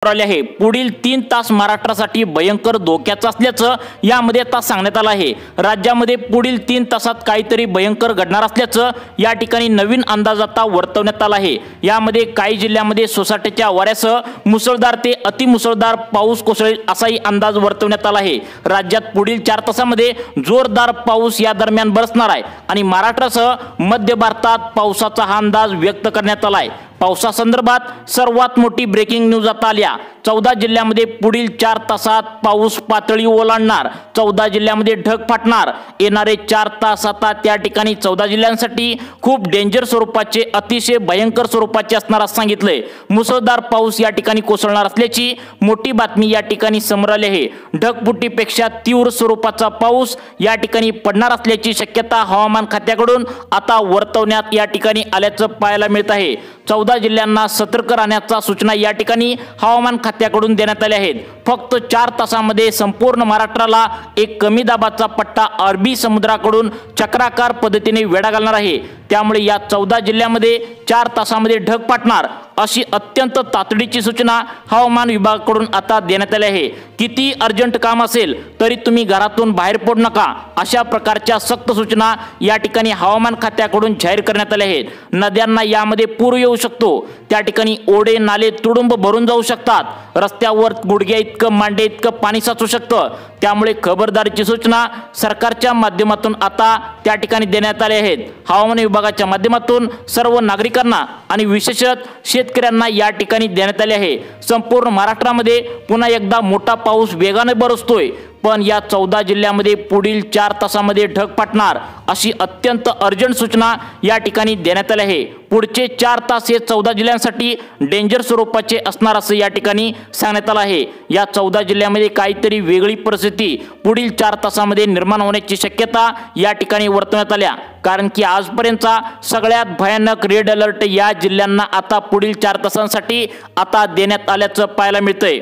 आले आहे। पुढील 3 तास महाराष्ट्रासाठी भयंकर धोक्याचं असल्याचं यामध्ये आता सांगण्यात आलं आहे। राज्यामध्ये पुढील 3 तासात काहीतरी भयंकर घडणार असल्याचं या ठिकाणी नवीन अंदाज आता वर्तवण्यात आला आहे। यामध्ये काही जिल्ह्यांमध्ये सोसाट्याच्या वाऱ्यासह मुसळधार ते अतिमुसळधार पाऊस कोसळेल असाही अंदाज वर्तवण्यात आला आहे। राज्यात पुढील 4 तासामध्ये जोरदार पाऊस या दरम्यान बरसणार आहे आणि महाराष्ट्रासह मध्य भारतात पावसाचा हा अंदाज व्यक्त करण्यात आला आहे। पावसासंदर्भात सर्वात मोठी ब्रेकिंग न्यूज आता आल्या। 14 जिल्ह्यांमध्ये पुढील 4 तासात पाऊस पातळी ओलांडणार। 14 जिल्ह्यांमध्ये ढग फाटणार। येणारे 4 तास आता त्या ठिकाणी 14 जिल्ह्यांसाठी खूप डेंजर स्वरूपाचे, अतिशय भयंकर स्वरूपाचे असणार असं सांगितलंय। मुसळधार पाऊस या ठिकाणी कोसळणार असल्याची मोठी बातमी या ठिकाणी समोर आली आहे। ढगफुटीपेक्षा तीव्र स्वरूपाचा पाऊस या ठिकाणी पडणार असल्याची शक्यता हवामान खात्याकडून आता वर्तवण्यात या ठिकाणी आल्याचं पाहायला मिळत आहे। 14 जिल्ह्यांना सतर्क राहण्याच्या सूचना या ठिकाणी हवामान खात्याकडून देण्यात आल्या आहेत। फक्त 4 तासांमध्ये संपूर्ण महाराष्ट्राला एक कमी दाबाचा पट्टा अरबी समुद्राकडून चक्राकार पद्धतीने वेढा घालणार आहे। त्यामुळे या 14 जिल्ह्यांमध्ये 4 तासांमध्ये ढग फाटणार अशी अत्यंत तातडीची सूचना हवामान विभागाकडून आता देण्यात आली आहे। किती अर्जंट काम असेल तरी तुम्ही घरातून बाहेर पडू नका अशा प्रकारच्या सक्त सूचना या ठिकाणी हवामान खात्याकडून जाहीर करण्यात आल्या आहेत। नद्यांना यामध्ये पूर येऊ शकतो। त्या ठिकाणी ओढे नाले तुडुंब भरून जाऊ शकतात। रस्त्यावर गुडघ्या इतकं मांडे इतकं पाणी साचू शकतं। त्यामुळे खबरदारीची सूचना सरकारच्या माध्यमातून आता त्या ठिकाणी देण्यात आल्या आहेत। हवामान विभागाच्या माध्यमातून सर्व नागरिकांना आणि विशेषतः शेतकऱ्यांना या ठिकाणी देण्यात आले आहे। संपूर्ण महाराष्ट्रामध्ये पुन्हा एकदा मोठा पाऊस वेगाने बरसतोय, पण या 14 जिल्ह्यांमध्ये पुढील 4 तासांमध्ये ढग फाटणार अशी अत्यंत अर्जंट सूचना या ठिकाणी देण्यात आली आहे। पुढचे 4 तास हे 14 जिल्ह्यांसाठी डेंजर स्वरूपाचे असणार असं या ठिकाणी सांगण्यात आलं आहे। या 14 जिल्ह्यांमध्ये काहीतरी वेगळी परिस्थिती पुढील 4 तासांमध्ये निर्माण होण्याची शक्यता या ठिकाणी वर्तवण्यात आल्या, कारण की आजपर्यंतचा सगळ्यात भयानक रेड अलर्ट या जिल्ह्यांना आता पुढील 4 तासांसाठी आता देण्यात आल्याचं पाहायला मिळतंय।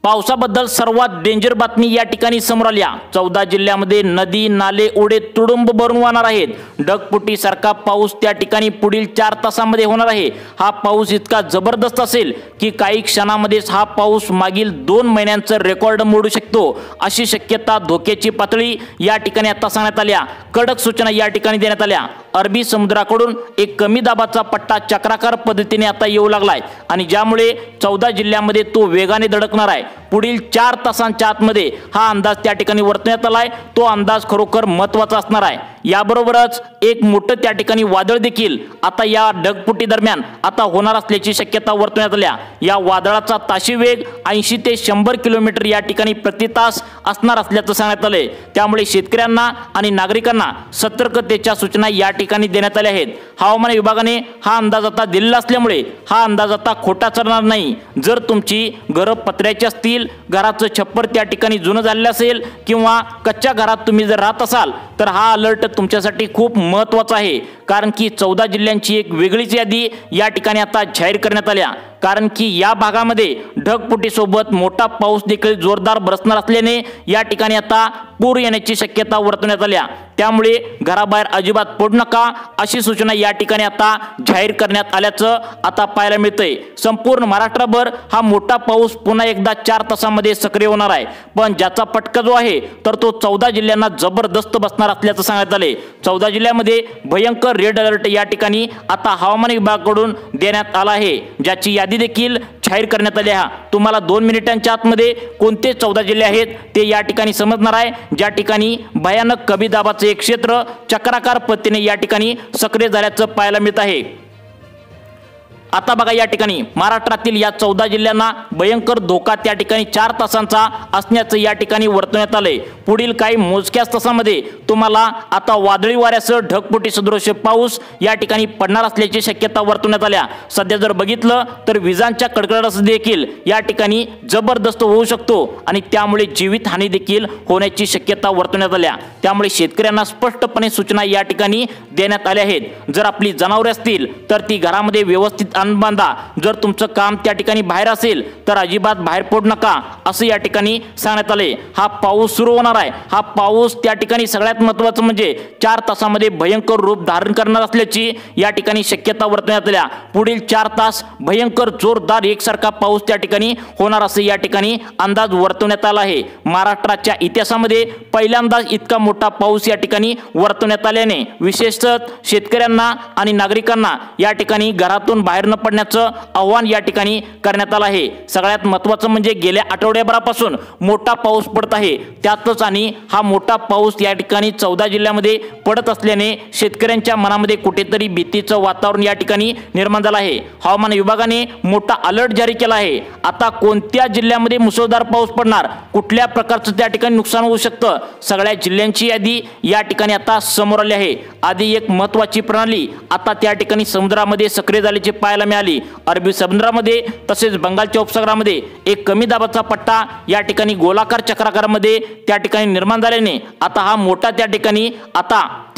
पावसाबद्दल सर्वात डेंजर बातमी या ठिकाणी समोर आल्या। 14 जिल्ह्यांमध्ये नदी नाले ओढे तुडुंब भरून वाहणार आहेत। ढगफुटीसारखा पाऊस त्या ठिकाणी पुढील 4 तासांमध्ये होणार आहे। हा पाऊस इतका जबरदस्त असेल की काही क्षणांमध्येच हा पाऊस मागील 2 महिन्यांचं रेकॉर्ड मोडू शकतो अशी शक्यता, धोक्याची पातळी या ठिकाणी आता सांगण्यात आल्या। कडक सूचना या ठिकाणी देण्यात आल्या। अरबी समुद्राकडून एक कमी दाबाचा पट्टा चक्राकार पद्धतीने आता येऊ लागलाय आणि ज्यामुळे 14 जिल्ह्यांमध्ये तो वेगाने धडकणार आहे। पुढील 4 तासांच्या आतमध्ये हा अंदाज त्या ठिकाणी वर्तवण्यात आलाय। तो अंदाज खरोखर महत्त्वाचा असणार आहे। याबरोबरच एक मोठं त्या ठिकाणी वादळ देखील आता या ढगफुटी दरम्यान आता होणार असल्याची शक्यता वर्तवण्यात आल्या। या वादळाचा ताशी वेग 80 ते 100 किलोमीटर या ठिकाणी प्रति तास असणार असल्याचं सांगण्यात आलंय। त्यामुळे शेतकऱ्यांना आणि नागरिकांना सतर्कतेच्या सूचना या ठिकाणी देण्यात आल्या आहेत। हवामान विभागाने हा अंदाज आता दिलेला असल्यामुळे हा अंदाज आता खोटा ठरणार नाही। जर तुमची घरं पत्र्याची असतील, घराचं छप्पर त्या ठिकाणी जुनं झालेलं असेल किंवा कच्च्या घरात तुम्ही जर राहत असाल तर हा अलर्ट तुमच्यासाठी खूप महत्त्वाचा आहे, कारण की 14 जिल्ह्यांची एक वेगळीच यादी या ठिकाणी आता जाहीर करण्यात आल्या। कारण की या भागामध्ये ढगफुटीसोबत मोठा पाऊस देखील जोरदार बरसणार असल्याने या ठिकाणी आता पूर येण्याची शक्यता वर्तवण्यात आल्या। त्यामुळे घराबाहेर अजिबात पडू नका अशी सूचना या ठिकाणी आता जाहीर करण्यात आल्याचं आता पाहायला मिळतंय। संपूर्ण महाराष्ट्रभर हा मोठा पाऊस पुन्हा एकदा 4 तासांमध्ये सक्रिय होणार आहे, पण ज्याचा फटका जो आहे तर तो 14 जिल्ह्यांना जबरदस्त बसणार असल्याचं सांगण्यात आले। 14 जिल्ह्यांमध्ये भयंकर रेड अलर्ट या ठिकाणी आता हवामान विभागाकडून देण्यात आला आहे, ज्याची यादी देखील जाहीर करण्यात आली आहे। तुम्हाला 2 मिनिटांच्या आतमध्ये कोणते 14 जिल्हे आहेत ते या ठिकाणी समजणार आहे, ज्या ठिकाणी भयानक कमी दाबाचे एक क्षेत्र चक्राकार पद्धतीने या ठिकाणी सक्रिय झाल्याचं पाहायला मिळत आहे। आता बघा, या ठिकाणी महाराष्ट्रातील या 14 जिल्ह्यांना भयंकर धोका त्या ठिकाणी 4 तासांचा असण्याचं या ठिकाणी वर्तवण्यात आलंय। पुढील काही मोजक्याच तासांमध्ये तुम्हाला आता वादळी वाऱ्यासह ढगफुटी सदृश पाऊस या ठिकाणी पडणार असल्याची शक्यता वर्तवण्यात आल्या। सध्या जर बघितलं तर विजांच्या कडकडाटासह देखील या ठिकाणी जबरदस्त होऊ शकतो आणि त्यामुळे जीवितहानी देखील होण्याची शक्यता वर्तवण्यात आल्या। त्यामुळे शेतकऱ्यांना स्पष्टपणे सूचना या ठिकाणी देण्यात आल्या आहेत। जर आपली जनावरे असतील तर ती घरामध्ये व्यवस्थित आणून बांधा। जर तुमचं काम त्या ठिकाणी बाहेर असेल तर अजिबात बाहेर पडू नका असं या ठिकाणी सांगण्यात आले। हा पाऊस सुरू होणार आहे। हा पाऊस त्या ठिकाणी सगळ्यात महत्त्वाचं म्हणजे 4 तासामध्ये भयंकर रूप धारण करणार असल्याची या ठिकाणी शक्यता वर्तवण्यात आली। पुढील 4 तास भयंकर जोरदार एकसारखा पाऊस त्या ठिकाणी होणार असे या ठिकाणी अंदाज वर्तवण्यात आला आहे। महाराष्ट्राच्या इतिहासामध्ये पहिल्यांदाच इतका मोठा पाऊस या ठिकाणी वर्तवण्यात आल्याने विशेषतः शेतकऱ्यांना आणि नागरिकांना या ठिकाणी घरातून बाहेर न पडण्याचं आव्हान या ठिकाणी करण्यात आलं आहे। सगळ्यात महत्त्वाचं म्हणजे गेल्या आठवड्याभरापासून मोठा पाऊस पडत आहे। त्यातच आणि हा मोठा पाऊस या ठिकाणी 14 जिल्ह्यामध्ये पडत असल्याने शेतकऱ्यांच्या मनामध्ये कुठेतरी भीतीचं वातावरण या ठिकाणी निर्माण झालं आहे। हवामान विभागाने मोठा अलर्ट जारी केला आहे। आता कोणत्या जिल्ह्यामध्ये मुसळधार पाऊस पडणार, कुठल्या प्रकारचं त्या ठिकाणी नुकसान होऊ शकतं, सगळ्या जिल्ह्यांची यादी या ठिकाणी आता समोर आली आहे। आधी एक महत्त्वाची प्रणाली आता त्या ठिकाणी समुद्रामध्ये सक्रिय झाल्याची पाहायला मिळाली। अरबी समुद्रामध्ये तसेच बंगालच्या उपसागरामध्ये एक कमी दाबाचा पट्टा या ठिकाणी गोलाकार चक्राकारामध्ये त्या ठिकाणी निर्माण झाल्याने आता हा मोठा त्या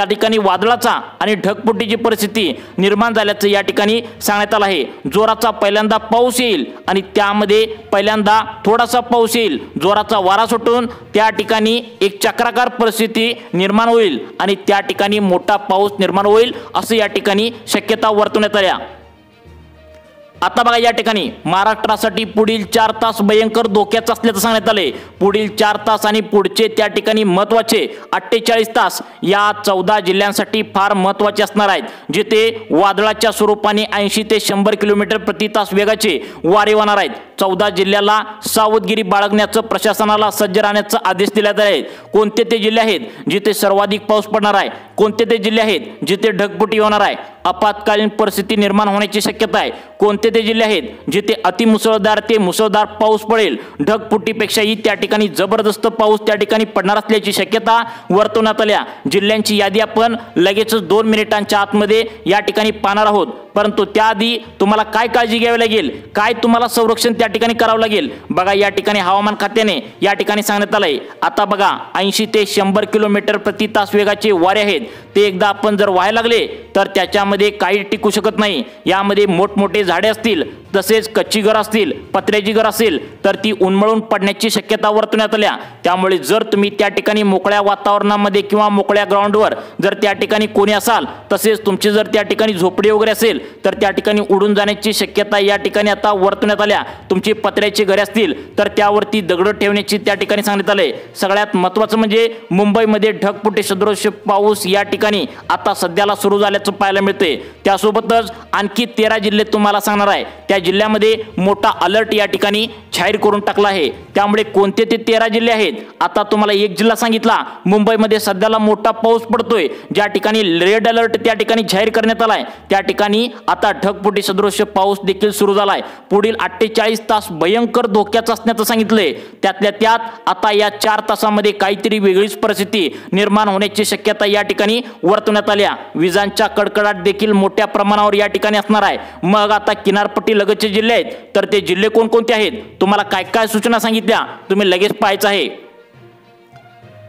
ठिकाणी वादळाचा आणि ढगफुटीची परिस्थिती निर्माण झाल्याचं या ठिकाणी सांगण्यात आलं आहे। जोराचा पहिल्यांदा पाऊस येईल आणि त्यामध्ये पहिल्यांदा थोडासा पाऊस येईल, जोराचा वारा सुटून त्या ठिकाणी एक चक्राकार परिस्थिती निर्माण होईल आणि त्या ठिकाणी मोठा पाऊस निर्माण होईल असं या ठिकाणी शक्यता वर्तवण्यात आल्या। आता बघा या ठिकाणी महाराष्ट्रासाठी पुढील 4 तास भयंकर धोक्याचं असल्याचं सांगण्यात आले। पुढील 4 तास आणि पुढचे त्या ठिकाणी महत्त्वाचे 48 तास या 14 जिल्ह्यांसाठी फार महत्त्वाचे असणार आहेत, जिथे वादळाच्या स्वरूपाने 80 ते 100 किलोमीटर प्रति तास वेगाचे वारे वाहणार आहेत। 14 जिल्ह्याला सावधगिरी बाळगण्याचं प्रशासनाला सज्ज राहण्याचा आदेश दिल्यात आहे। कोणते ते जिल्हे आहेत जिथे सर्वाधिक पाऊस पडणार आहे, कोणते ते जिल्हे आहेत जिथे ढगफुटी होणार आहे, आपत्कालीन परिस्थिती निर्माण होण्याची शक्यता आहे, कोणते ते जिल्हे आहेत जिथे अतिमुसळधार ते मुसळधार पाऊस पडेल, ढगफुटीपेक्षाही त्या ठिकाणी जबरदस्त पाऊस त्या ठिकाणी पडणार असल्याची शक्यता वर्तवण्यात आल्या। जिल्ह्यांची यादी आपण लगेचच 2 मिनिटांच्या आतमध्ये या ठिकाणी पाहणार आहोत, परंतु त्याआधी तुम्हाला काय काळजी घ्यावी लागेल, काय तुम्हाला संरक्षण त्या ठिकाणी करावं लागेल बघा। या ठिकाणी हवामान खात्याने या ठिकाणी सांगण्यात आलंय। आता बघा 80 ते 100 किलोमीटर प्रति तास वेगाचे वारे आहेत, ते एकदा आपण जर व्हायला लागले तर त्याच्यामध्ये काही टिकू शकत नाही। यामध्ये मोठमोठे झाडे असतील, तसेच कच्ची घर असतील, पत्र्याची घर असेल तर ती उन्मळून पडण्याची शक्यता वर्तवण्यात आल्या। त्यामुळे जर तुम्ही त्या ठिकाणी मोकळ्या वातावरणामध्ये किंवा मोकळ्या ग्राउंडवर जर त्या ठिकाणी कोणी असाल, तसेच तुमची जर त्या ठिकाणी झोपडी वगैरे असेल तर त्या ठिकाणी उडून जाण्याची शक्यता या ठिकाणी आता वर्तवण्यात आल्या। तुमची पत्र्याची घरे असतील तर त्यावरती दगड ठेवण्याची त्या ठिकाणी सांगण्यात आले। सगळ्यात महत्त्वाचं म्हणजे मुंबईमध्ये ढगफुटी सदृश पाऊस या ठिकाणी आता सध्याला सुरू झाल्याचं पाहायला मिळते। त्यासोबतच आणखी 13 जिल्हे तुम्हाला सांगणार आहे, त्या जिल्ह्यामध्ये मोठा अलर्ट या ठिकाणी जाहीर करून टाकला आहे। त्यामुळे कोणते ते 13 जिल्हे आहेत, आता तुम्हाला एक जिल्हा सांगितला, मुंबईमध्ये सध्याला मोठा पाऊस पडतोय, ज्या ठिकाणी रेड अलर्ट त्या ठिकाणी जाहीर करण्यात आलाय, त्या ठिकाणी आता ढगफुटी सदृश पाऊस देखील सुरू झालाय। पुढील 48 तास भयंकर धोक्याचं असण्याचं सांगितलंय। त्यातल्या त्यात आता या 4 तासामध्ये काहीतरी वेगळीच परिस्थिती निर्माण होण्याची शक्यता या ठिकाणी वर्तवण्यात आल्या। विजांच्या कडकडाट देखील मोठ्या प्रमाणावर या ठिकाणी असणार आहे। मग आता किनारपट्टी लगतचे जिल्हे आहेत, तर ते जिल्हे कोणकोणते आहेत, तुम्हाला काय काय सूचना सांगितल्या तुम्ही लगेच पाहायचं आहे।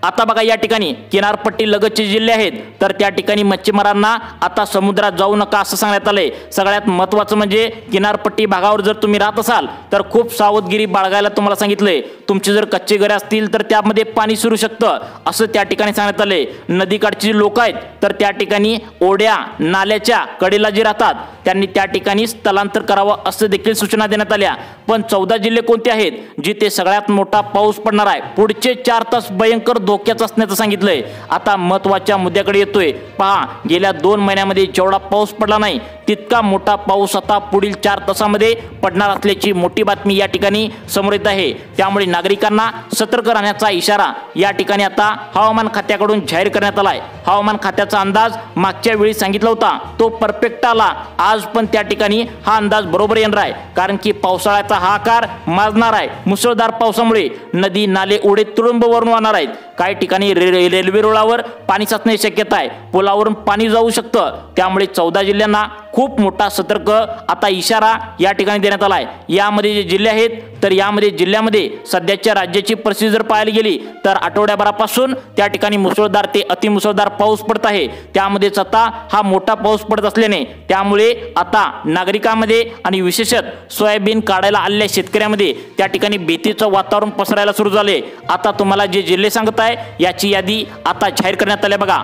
आता बघा या ठिकाणी किनारपट्टी लगतचे जिल्हे आहेत, तर त्या ठिकाणी मच्छीमारांना आता समुद्रात जाऊ नका असं सांगण्यात आलंय। सगळ्यात महत्त्वाचं म्हणजे किनारपट्टी भागावर जर तुम्ही राहत असाल तर खूप सावधगिरी बाळगायला तुम्हाला सांगितलंय। तुमची जर कच्चे घरे असतील तर त्यामध्ये पाणी शिरू शकतं असं त्या ठिकाणी सांगण्यात आलंय। नदीकाठची लोक आहेत तर त्या ठिकाणी ओढ्या नाल्याच्या कडेला जे राहतात त्यांनी त्या ठिकाणी स्थलांतर करावं असं देखील सूचना देण्यात आल्या। पण 14 जिल्हे कोणते आहेत जिथे सगळ्यात मोठा पाऊस पडणार आहे, पुढचे 4 तास भयंकर धोक्याचं असण्याचं सांगितलंय। आता महत्त्वाच्या मुद्द्याकडे येतोय। पहा, गेल्या 2 महिन्यामध्ये जेवढा पाऊस पडला नाही तितका मोठा पाऊस आता पुढील 4 तासामध्ये पडणार असल्याची मोठी बातमी या ठिकाणी समोर येत आहे। त्यामुळे नागरिकांना सतर्क राहण्याचा इशारा या ठिकाणी आता हवामान खात्याकडून जाहीर करण्यात आलाय। हवामान खात्याचा अंदाज मागच्या वेळी सांगितला होता तो परफेक्ट आला। आज पण त्या ठिकाणी हा अंदाज बरोबर येणार आहे, कारण की पावसाळ्याचा हा आकार माजणार आहे। मुसळधार पावसामुळे नदी नाले ओढे तुडुंब भरून वाहणार आहेत। काही ठिकाणी रेल्वे रुळावर पाणी साचण्याची शक्यता आहे, पुलावरून पाणी जाऊ शकतं। त्यामुळे 14 जिल्ह्यांना खूप मोठा सतर्क आता इशारा या ठिकाणी देण्यात आला आहे। यामध्ये जे जिल्हे आहेत तर यामध्ये जिल्ह्यामध्ये सध्याच्या राज्याची परिस्थिती जर पाहायला गेली तर आठवड्याभरापासून त्या ठिकाणी मुसळधार ते अतिमुसळधार पाऊस पडत आहे। त्यामध्येच आता हा मोठा पाऊस पडत असल्याने त्यामुळे आता नागरिकांमध्ये आणि विशेषतः सोयाबीन काढायला आलेल्या शेतकऱ्यांमध्ये त्या ठिकाणी भीतीचं वातावरण पसरायला सुरू झाले। आता तुम्हाला जे जिल्हे सांगत आहे याची यादी आता जाहीर करण्यात आली बघा।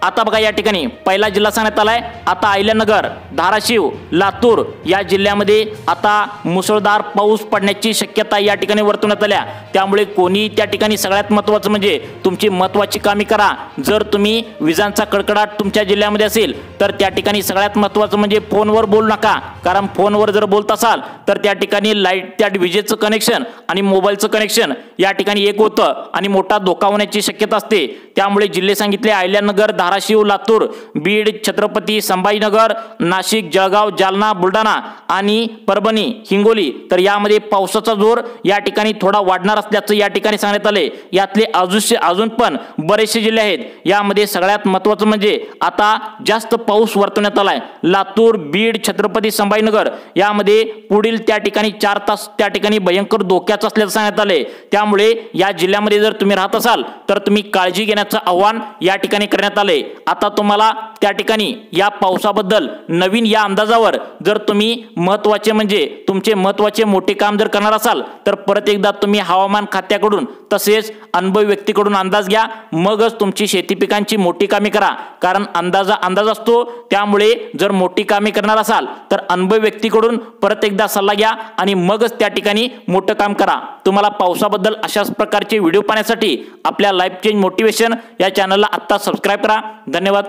आता बघा या ठिकाणी पहिला जिल्हा सांगण्यात आलाय आता अहिल्यानगर, धाराशिव, लातूर या जिल्ह्यामध्ये आता मुसळधार पाऊस पडण्याची शक्यता या ठिकाणी वर्तवण्यात आल्या। त्यामुळे कोणी त्या ठिकाणी सगळ्यात महत्त्वाचं म्हणजे तुमची महत्त्वाची कामे करा। जर तुम्ही विजांचा कडकडाट तुमच्या जिल्ह्यामध्ये असेल तर त्या ठिकाणी सगळ्यात महत्त्वाचं म्हणजे फोनवर बोलू नका, कारण फोनवर जर बोलत असाल तर त्या ठिकाणी लाईट त्या विजेचं कनेक्शन आणि मोबाईलचं कनेक्शन या ठिकाणी एक होतं आणि मोठा धोका होण्याची शक्यता असते। त्यामुळे जिल्हे सांगितले अहिल्यानगर, धाराशिव, लातूर, बीड, छत्रपती संभाजीनगर, नाशिक, जळगाव, जालना, बुलढाणा आणि परभणी, हिंगोली तर यामध्ये पावसाचा जोर या ठिकाणी थोडा वाढणार असल्याचं या ठिकाणी सांगण्यात आले। यातले अजून पण बरेचसे जिल्हे आहेत। यामध्ये सगळ्यात महत्त्वाचं म्हणजे आता जास्त पाऊस वर्तवण्यात आलाय लातूर, बीड, छत्रपती संभाजीनगर यामध्ये पुढील त्या ठिकाणी 4 तास त्या ठिकाणी भयंकर धोक्याचं असल्याचं सांगण्यात आले। त्यामुळे या जिल्ह्यामध्ये जर तुम्ही राहत असाल तर तुम्ही काळजी घेण्याचं आवाहन या ठिकाणी करण्यात आले। आता तुम्हाला त्या ठिकाणी या पावसाबद्दल नवीन या अंदाजावर जर तुम्ही महत्त्वाचे म्हणजे तुमचे महत्त्वाचे मोठे काम जर करणार असाल तर परत एकदा तुम्ही हवामान खात्याकडून तसेच अनुभवी व्यक्तीकडून अंदाज घ्या, मगच तुमची शेती पिकांची मोठी कामे करा। कारण अंदाज असतो, त्यामुळे जर मोठी कामे करणार असाल तर अनुभवी व्यक्तीकडून परत एकदा सल्ला घ्या आणि मगच त्या ठिकाणी मोठं काम करा। तुम्हाला पावसाबद्दल अशाच प्रकारचे व्हिडिओ पाहण्यासाठी आपल्या लाईफ चेंज मोटिवेशन या चॅनलला आत्ता सबस्क्राइब करा। धन्यवाद।